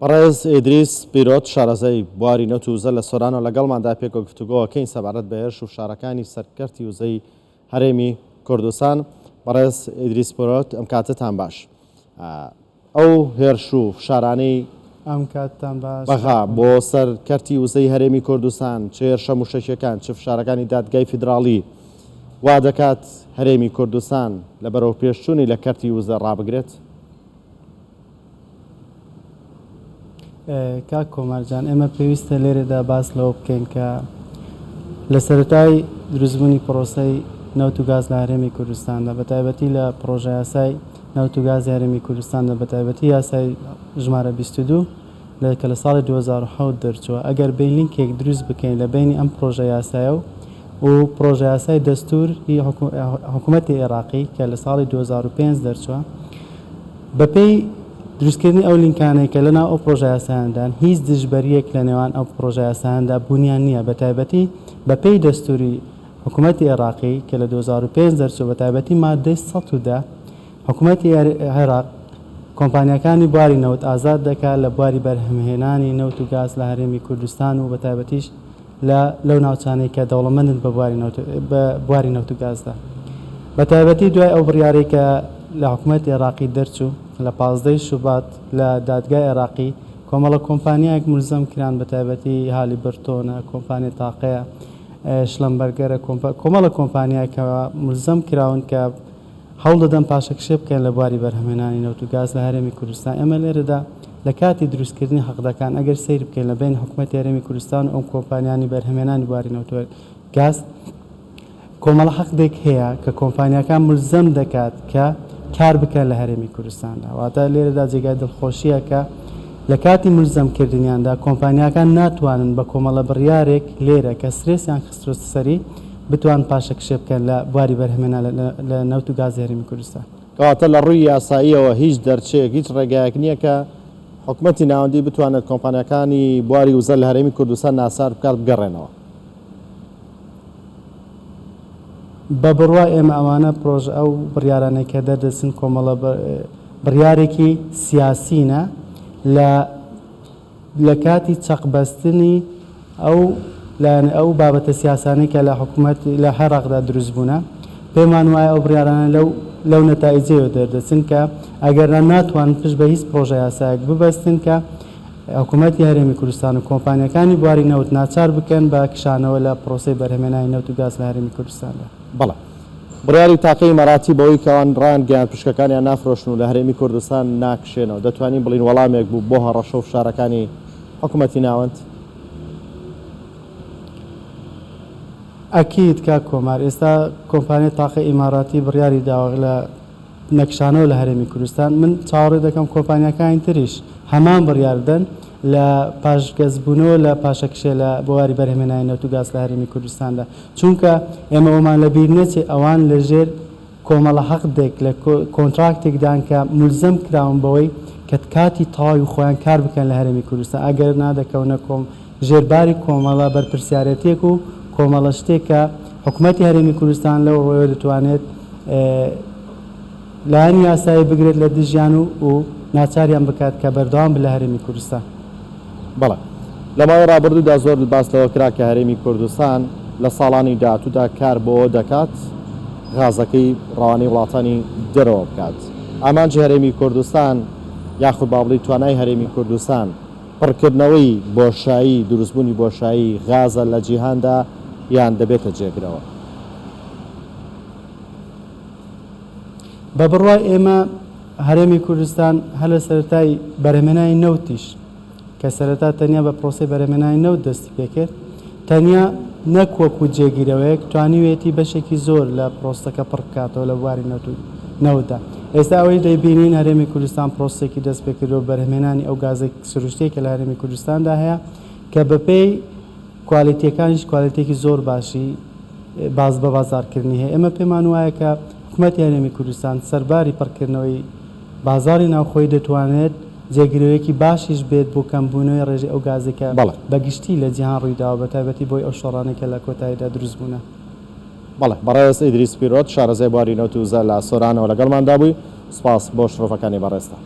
بەڕێز ئیدریس پیرۆت شارەزای بواری نەوت و وزە لە سۆرانەوە لەگەڵماندا پێکۆ گفتوگۆەکەین سەبارەت بە هێرش و شارەکانی سەرکەرتی وزەی هەرێمی کوردستان. بەڕێز ئیدریس پیرۆت ئەم کاتتان باش. ئەو هێرش و شارانەی ئەم کاتتان باش بەغا بۆ سەرکەرتی وزەی هەرێمی کوردستان چ هێرشە موشەکیەکان چ فشارەکانی دادگای فیدراڵی وا دەکات هەرێمی کوردستان لە بەرەو پێشچوونی لە کەرتی وزە ڕابگرێت؟ کاک کۆمارجان، ئێمە پێویستە لێرەدا باس لەوە بکەین کە لە سەرەتای دروستبوونی پرۆسەی نەوت و گاز لە هەرێمی کوردستاندا بەتایبەتی لە پرۆژە یاسای نەوت و گازی هەرێمی کوردستاندا بەتایبەتی یاسای ژمارە 22 کە لە ساڵی 2007 دەرچووە، ئەگەر بینلینکێک دروست بکەین لە بینی ئەم پرۆژە یاسایە و پرۆژە یاسای دەستور حکوومەتی عێراقی کە لە ساڵی 2005 دەرچووە، بەپێی دروستکردنی ئەو لینکانەی کە لەناو ئەو پرۆژە یاسایاندان هیچ دژبەریەک لە نێوان ئەو پرۆژە یاسایاندا بوونیان نییە. بەتایبەتی بەپێی دەستوری حکوومەتی عێراقی کە لە 2005 دەرچووە، بەتایبەتی مادەی 110 حکوومەتی عێراق کۆمپانیەکانی بواری نەوت ئازاد دەکات لە بواری بەرهەمهێنانی نەوت و گاز لە هەرێمی کوردستان و بەتایبەتیش لەو ناوچانەی کە دەوڵەمەندن بە بواری نەوت و گازدا. بەتایبەتی دوای ئەو بڕیارەی کە لە حکوومەتی عێراقی دەرچوو لە 15 شوبات لە دادگای عێراقی کۆمەڵە کۆمپانیایەک ملزم کران، بەتایبەتی هالی بەرتۆنە، کۆمپانی تاقەیە، شلەمبەرگەرە، کۆمەڵە کۆمپانیای کە ملزم کراون کە هەوڵ دەدەن پاشەکشێ بکەن لە بواری بەرهەمهێنانی نەوت و گاز لە هەرێمی کوردستان. ئێمە لێرەدا لە کاتی دروستکردنی حەقدەکان ئەگەر سیر بکەین لە بین حکوومەتی هەرێمی کوردستان و ئەم کۆمپانیانی بەرهەمهێنانی بواری نەوت و گاز، کۆمەڵە حەقدێک هەیە کە کۆمپانیەکان ملزم دەکات کە کار بکەن لە هەرێمی کوردستاندا. واتە لێرەدا جێگای دڵخۆشیە کە لە کاتی ملزمکردنیاندا کۆمپانیەکان ناتوانن بە کۆمەڵە بڕیارێک لێرە کە سرێسیان خسترۆ سەری بتوان پاشەکشێ بکەن لە بواری بەرهەمهێنان لە نەوت و گازی هەرێمی کوردستان. کەواتە لە ڕووی یاساییەوە هیچ دەرچەیەک هیچ ڕێگایەک نییە کە حکوومەتی ناوەندی بتوانێت کۆمپانیەکانی بواری وزە لە هەرێمی کوردستان ناسار بکات بگەڕێنەوە. بە بڕوای ئێمە ئەوانە پرۆژە ئەو بڕیارانەی کە دەردەچن کۆمەڵە بڕیارێکی سیاسینە لە کاتی چەقبەستنی ئەو بابەتە سیاسانەی کە لە حکوومەت لە عێراقدا دروست بوونە. پێمان وایە ئەو بڕیارانە لەو نەتایجەوە دەردەچن کە ئەگەر ناتوان پشت بە هیچ پرۆژە یاسایەک ببەستن کە حکوومەتی هەرێمی کوردستان و کۆمپانیەکانی بواری نەوت ناچار بکەن بە کشانەوە لە پرۆسەی بەرهەمهێنانی نەوت و گاز لە هەرێمی کوردستاندا. بەڵێ بڕیاری تاقەی مەراتی بەوەی کەوان ڕان گیان پشکەکانیان نافرۆشن و لە هەرێمی کوردستان ناکشێنەوە، دەتوانین بڵین وەڵامێک بوو بۆ هەڕەشە و فشارەکانی حکوومەتی ناوەند؟ ئەکید کاک کۆمار، ئێستا کۆمپانیای تاقەی ئیماراتی بڕیاری داوە لە نەکشانەوە لە هەرێمی کوردستان. من چاوەڕێ دەکەم کۆمپانیەکانی تریش هەمان بڕیاردەن لە پاشگەزبوونەوە لە پاشەکشێ لە بواری بەرهەمهێنانی نەوت و گاز لە هەرێمی کوردستاندا، چونکە ئێمە ئەومان لە بیر نەچێ ئەوان لەژێر کۆمەڵە حەقدێک لە کۆنتراکتێکدان کە ملزم کراون بەوەی کە کاتی تەواوی خۆیان کار بکەن لە هەرێمی کوردستان، ئەگەر نادەکەونە ژێرباری کۆمەڵە بەرپرسیارەتێک و کۆمەڵە شتێک کە حکوومەتی هەرێمی کوردستان لەو ڕۆیە دەتوانێت لایەنی یاسایی بگرێت لە دژیان و ناچاریان بکات کە بەردەوام لە هەرێمی کوردستان. بەڵێ لە ماوەی ڕابردوودا زۆر باستەوە کرا کە هەرێمی کوردستان لە ساڵانی داهاتوودا کار بۆ دەکات غازەکەی ڕەوانەی وڵاتانی دەرەوە بکات. ئامانجی هەرێمی کوردستان یاخود باڵی توانای هەرێمی کوردستان پڕکردنەوەی بۆشایی دروستبوونی بۆشایی غازە لە جیهاندا یان دەبێتە جێگرەوە؟ بە بڕوای ئێمە هەرێمی کوردستان هەر لە سەرەتای بەرهەمهێنانی نەوتیش کە سەرەتا تەنیا بە پرۆسەی بەرهەمهێنانی نەوت دەستی پێکرد، تەنیا نەک وەکو جێگیرەوەیەک توانیوێتی بەشێکی زۆر لە پرۆسەکە پڕ بکاتەوە لە بواری نەوتدا. ئێستا ئەوەی دەیبینین هەرێمی کوردستان پرۆسێکی دەست پێکردەوە بەرهەمهێنانی ئەو گازێک سروشتێکە لە هەرێمی کوردستاندا هەیە کە بەپێی کوالیتیەکانیش کوالیتێکی زۆر باشی باز بە بازارکردنی هەیە. ئێمە پێمان وایە کە حکوومەتی هەرێمی کوردستان سەرباری پڕکردنەوەی بازاری ناوخۆی دەتوانێت جێگیرەوەیەکی باشیش بێت بۆ کەمبوونەوەی ڕێژەی ئەو گازێکە بەگشتی لە جیهان ڕوویداوە بەتایبەتی بۆی ئەو شۆڕانێکە لە کۆتاییدا دروست بوونە. بەڵێ بەڕێز ئیدریس پیرۆت شارەزای بواری نەوت و وزە لە سۆرانەوە لەگەڵماندا بووی. سپاس بۆ شرۆفەکانی بەڕێزتان.